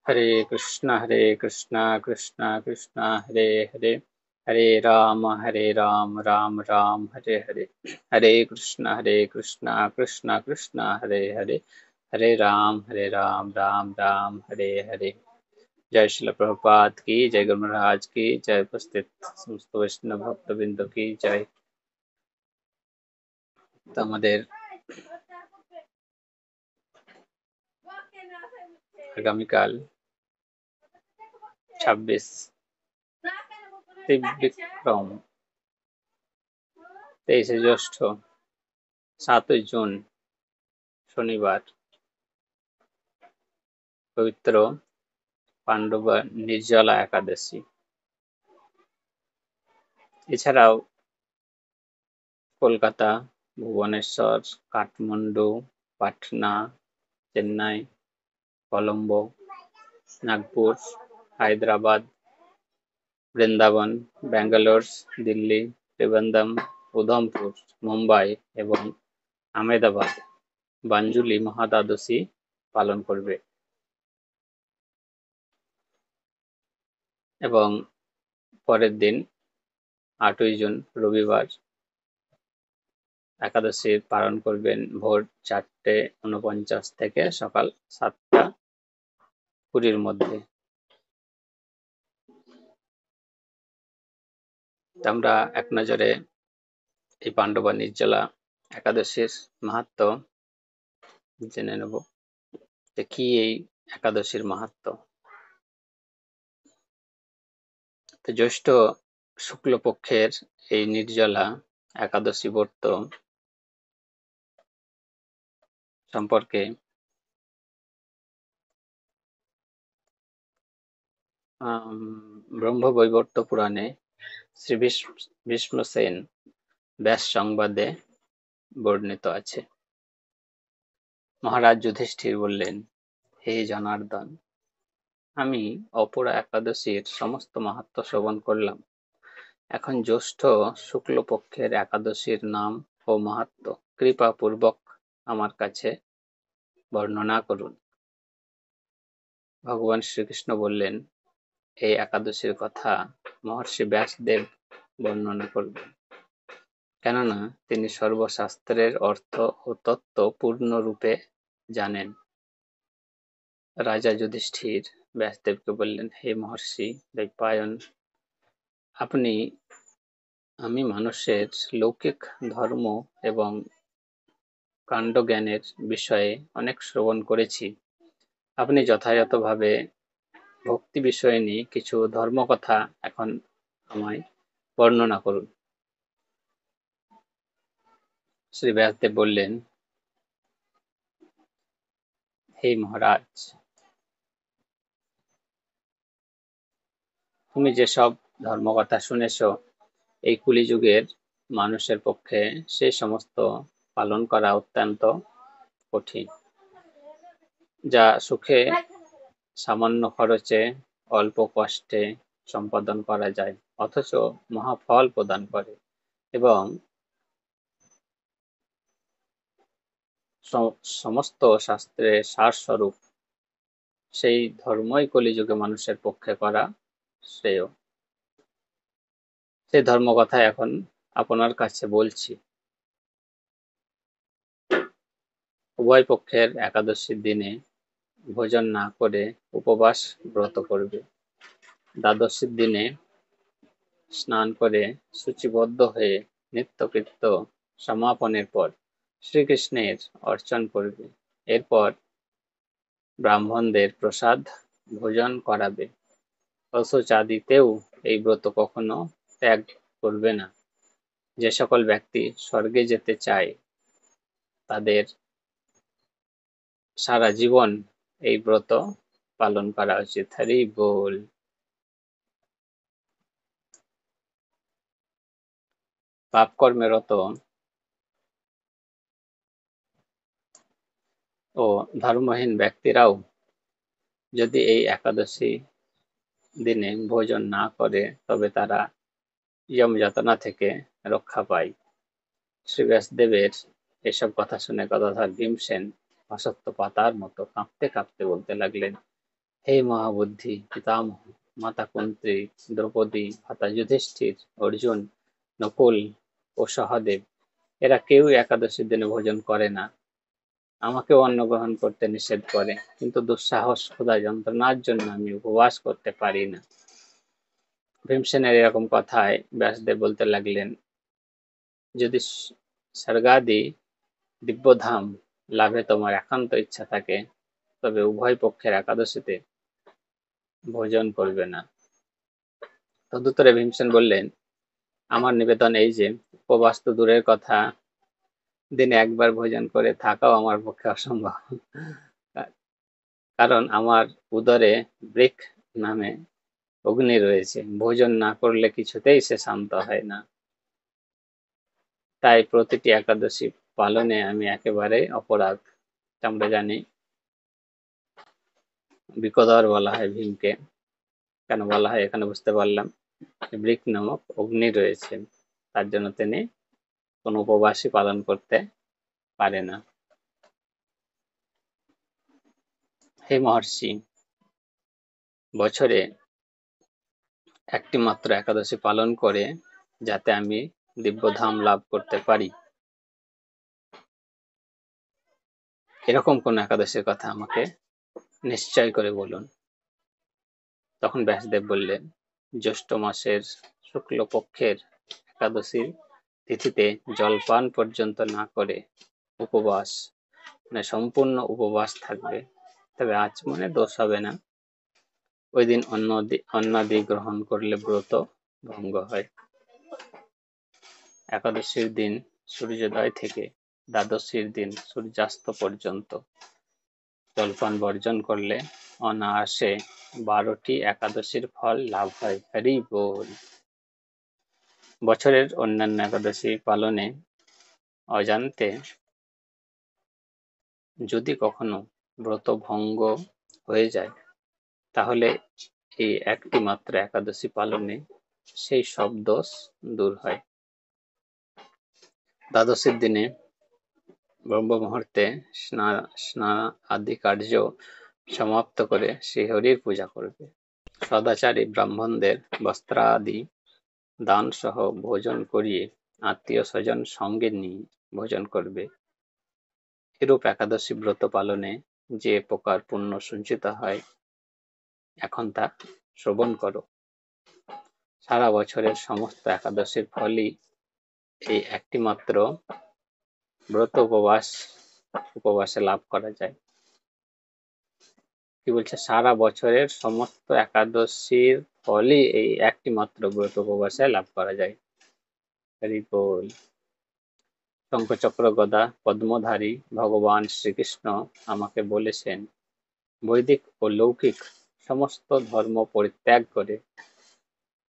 हरे कृष्णा कृष्णा कृष्णा हरे हरे, हरे राम राम राम हरे हरे। हरे कृष्णा कृष्णा कृष्णा हरे हरे, हरे राम राम राम हरे हरे। जय श्रील प्रभुपाद की जय, गुरु महाराज की जय, उपस्थित समस्त वैष्णव भक्तबृंद की जय। তো আমাদের আগামীকাল 26 ত্রিবিক্রম 23 জ্যৈষ্ঠ 7 জুন শনিবার পবিত্র পাণ্ডবা নির্জলা একাদশী। এছাড়াও কলকাতা, ভুবনেশ্বর, কাঠমান্ডু, পাটনা, চেন্নাই, কলম্বো, নাগপুর, হায়দ্রাবাদ, বৃন্দাবন, ব্যাঙ্গালোর, দিল্লি, ত্রিবেন্দ্রম, উধমপুর, মুম্বাই এবং আহমেদাবাদ বাঞ্জুলি মহাদ্বাদশী পালন করবে। এবং পরের দিন 8ই জুন রবিবার একাদশী পালন করবেন ভোর 4:49 থেকে সকাল 7:20 মধ্যে। আমরা এক নজরে এই পাণ্ডবা নির্জলা একাদশীর মাহাত্ম্য জেনে নেব যে কি এই একাদশীর মাহাত্ম্য। তো জ্যৈষ্ঠ শুক্লপক্ষের এই নির্জলা একাদশী ব্রত সম্পর্কে ব্রহ্মবৈবর্ত পুরাণে শ্রী ভীষ্মসেন ব্যাস সংবাদে বর্ণিত আছে। মহারাজ যুধিষ্ঠির বললেন, হে জনার্দন, আমি অপরা একাদশীর সমস্ত মাহাত্ম্য শ্রবণ করলাম। এখন জ্যৈষ্ঠ শুক্লপক্ষের একাদশীর নাম ও মাহাত্ম্য কৃপা পূর্বক আমার কাছে বর্ণনা করুন। ভগবান শ্রীকৃষ্ণ বললেন, এই একাদশীর কথা মহর্ষি ব্যাসদেব বর্ণনা করবেন, কেননা তিনি সর্বশাস্ত্রের অর্থ ও তত্ত্ব পূর্ণরূপে জানেন। রাজা যুধিষ্ঠির ব্যাসদেবকে বললেন, হে মহর্ষি দ্বৈপায়ন, আমি মানুষের লৌকিক ধর্ম এবং কাণ্ডজ্ঞানের বিষয়ে অনেক শ্রবণ করেছি। আপনি যথাযথভাবে ভক্তি বিষয়ে নিয়ে কিছু ধর্মকথা এখন আমায় বর্ণনা করুন। শ্রী ব্যাসদেব বললেন, হে মহারাজ, তুমি যেসব ধর্মকথা শুনেছ, এই কলিযুগের মানুষের পক্ষে সে সমস্ত পালন করা অত্যন্ত কঠিন, যা সুখে সামান্য খরচে অল্প কষ্টে সম্পাদন করা যায়, অথচ মহাফল প্রদান করে এবং সমস্ত শাস্ত্রের সারস্বরূপ। সেই ধর্মই কলিযুগে মানুষের পক্ষে করা শ্রেয়। সেই ধর্মকথা এখন আপনার কাছে বলছি। উভয় পক্ষের একাদশীর দিনে ভোজন না করে উপবাস ব্রত করবে। দ্বাদশীর দিনে স্নান করে সূচিবদ্ধ হয়ে নিত্যকৃত্য সমাপনের পর শ্রীকৃষ্ণের অর্চন করবে। এরপর ব্রাহ্মণদের প্রসাদ ভোজন করাবে। অশৌচাদিতেও এই ব্রত কখনো ত্যাগ করবে না। যে সকল ব্যক্তি স্বর্গে যেতে চায় তাদের সারা জীবন এই ব্রত পালন করা উচিত। হরি বল। পাপ কর্মে রত ও ধর্মহীন ব্যক্তিরাও যদি এই একাদশী দিনে ভোজন না করে তবে তারা ইয়ম যাতনা থেকে রক্ষা পায়। শ্রী ব্যাসদেবের এসব কথা শুনে গদাধর ভীমসেন অশ্বত্থ পাতার মতো কাঁপতে কাঁপতে বলতে লাগলেন, হে মহাবুদ্ধি পিতামহ, মাতা কুন্তি, দ্রৌপদী, ভ্রাতা যুধিষ্ঠির, অর্জুন, নকুল ও সহদেব এরা কেউই একাদশীর দিনে ভোজন করে না। আমাকেও অন্ন গ্রহণ করতে নিষেধ করে, কিন্তু দুঃসাহস ক্ষুধা যন্ত্রণার জন্য আমি উপবাস করতে পারি না। ভীমসেনের এরকম কথায় ব্যাসদেব বলতে লাগলেন, যদি স্বর্গাদি দিব্যধাম লাভে তোমার একান্ত ইচ্ছা থাকে, তবে উভয় পক্ষের একাদশীতে ভোজন করবে না। তদুত্তরে ভীমসেন বললেন, আমার নিবেদন এই যে, উপবাস তো দূরের কথা, দিনে একবার ভোজন করে থাকাও আমার পক্ষে অসম্ভব। কারণ আমার উদরে বৃক নামে অগ্নি রয়েছে, ভোজন না করলে কিছুতেই সে শান্ত হয় না। তাই প্রতিটি একাদশী পালনে আমি একেবারে অপরাগ। আমরা জানি বিকদর বলা হয় ভীমকে, কেন বলা হয় এখানে বুঝতে পারলাম। বৃক নামক অগ্নি রয়েছে, তার জন্য তিনি কোন উপবাসই পালন করতে পারে না। হে মহর্ষি, বছরে একটি মাত্র একাদশী পালন করে যাতে আমি দিব্যধাম লাভ করতে পারি, এরকম কোন একাদশীর কথা আমাকে নিশ্চয় করে বলুন। তখন ব্যাসদেব বললেন, জ্যৈষ্ঠ মাসের শুক্লপক্ষের একাদশীর তিথিতে জলপান পর্যন্ত না করে উপবাস, মানে সম্পূর্ণ উপবাস থাকবে, তবে আচমনে দোষ হবে না। ওই দিন অন্নাদি গ্রহণ করলে ব্রত ভঙ্গ হয়। একাদশীর দিন সূর্যোদয় থেকে দ্বাদশীর দিন সূর্যাস্ত পর্যন্ত জলপান বর্জন করলে অনায়াসে 12টি একাদশীর ফল লাভ হয়। হরি বল। বছরের অন্যান্য একাদশী পালনে অজান্তে যদি কখনো ব্রত ভঙ্গ হয়ে যায়, তাহলে এই একটি মাত্র একাদশী পালনে সেই সব দোষ দূর হয়। দ্বাদশীর দিনে ব্রহ্ম মুহূর্তে স্নান আদি কার্য সমাপ্ত করে শ্রীহরির পূজা করবে। সদাচারী ব্রাহ্মণদের বস্ত্রাদি দান সহ ভোজন করিয়ে আত্মীয় স্বজন সঙ্গে নিয়ে ভোজন করবে। এরূপ একাদশী ব্রত পালনে যে প্রকার পুণ্য সঞ্চিত হয়, এখন তা শ্রবণ করো। সারা বছরের সমস্ত একাদশীর ফলই এই একটি মাত্র ব্রত উপবাসে লাভ করা যায়। কি বলছে, সারা বছরের সমস্ত একাদশীর ফলই এই একটি মাত্র ব্রত উপবাসে লাভ করা যায়। হরি বল। শঙ্খচক্র গদা পদ্মধারী ভগবান শ্রীকৃষ্ণ আমাকে বলেছেন, বৈদিক ও লৌকিক সমস্ত ধর্ম পরিত্যাগ করে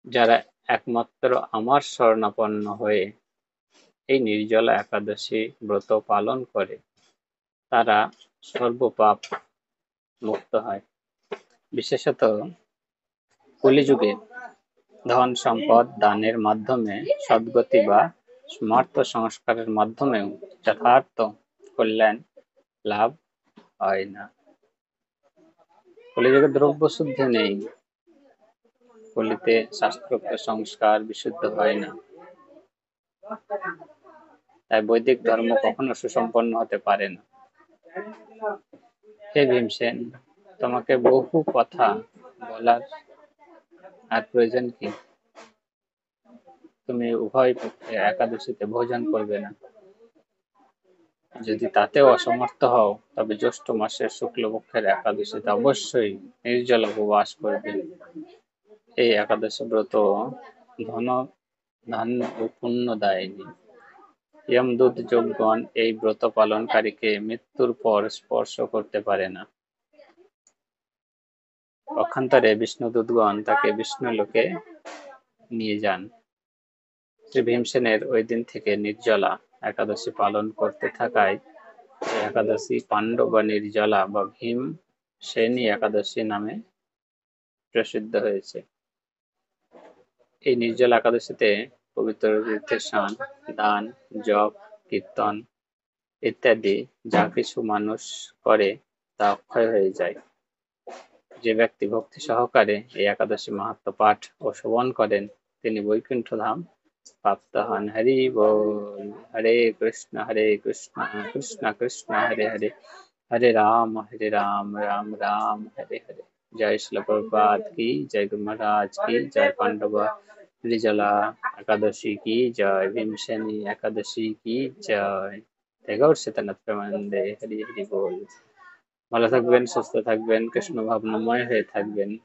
যারা একমাত্র আমার শরণাপন্ন হয়ে এই নির্জলা একাদশী ব্রত পালন করে, তারা সর্বপাপ মুক্ত হয়। বিশেষত কলিযুগে ধন সম্পদ দানের মাধ্যমে সদ্গতি বা স্মার্ত সংস্কারের মাধ্যমেও যথার্থ কল্যাণ লাভ হয় না। কলিযুগে দ্রব্য শুদ্ধি নেই, কলিতে শাস্ত্রোক্ত সংস্কার বিশুদ্ধ হয় না, তাই বৈদিক ধর্ম কখনো সুসম্পন্ন হতে পারে না। হে ভীমসেন, তোমাকে বহু কথা বলার আর প্রয়োজন কি? তুমি উভয় পক্ষে একাদশীতে ভোজন করবে না। যদি তাতেও অসমর্থ হও, তবে জ্যৈষ্ঠ মাসের শুক্লপক্ষের একাদশীতে অবশ্যই নির্জল উপবাস করবে। এই একাদশী ব্রত ধন ধান্য ও পুণ্য দায়িনী। যমদূত যোগগণ এই ব্রত পালনকারীকে মৃত্যুর পর স্পর্শ করতে পারে না। পক্ষান্তরে বিষ্ণুদূতগণ তাকে বিষ্ণুলোকে নিয়ে যান। শ্রী ভীমসেনের ওই দিন থেকে নির্জলা একাদশী পালন করতে থাকায় এই একাদশী পাণ্ডব বা নির্জলা বা ভীম সেনী একাদশী নামে প্রসিদ্ধ হয়েছে। এই নির্জলা একাদশীতে পবিত্র তীর্থের স্নান, দান, জপ, কীর্তন ইত্যাদি যা কিছু মানুষ করে তা অক্ষয় হয়ে যায়। যে ব্যক্তি ভক্তি সহকারে এই একাদশী মাহাত্ম্য পাঠ ও শ্রবণ করেন তিনি বৈকুণ্ঠ ধাম প্রাপ্ত হন। হরি বল। হরে কৃষ্ণ কৃষ্ণ কৃষ্ণ হরে হরে, হরে রাম রাম রাম হরে হরে। জয় শিল প্রভুপাদ কি জয়, গুরু মহারাজ কি জয়, পাণ্ডবা निर्जला एकादशी की जय, भीमसेनी एकादशी की जय। गौर चैतन्य प्रेमानंदे हरि हरि बोल। ভালো থাকবেন, সুস্থ থাকবেন, কৃষ্ণ ভাবনাময় হয়ে থাকবেন।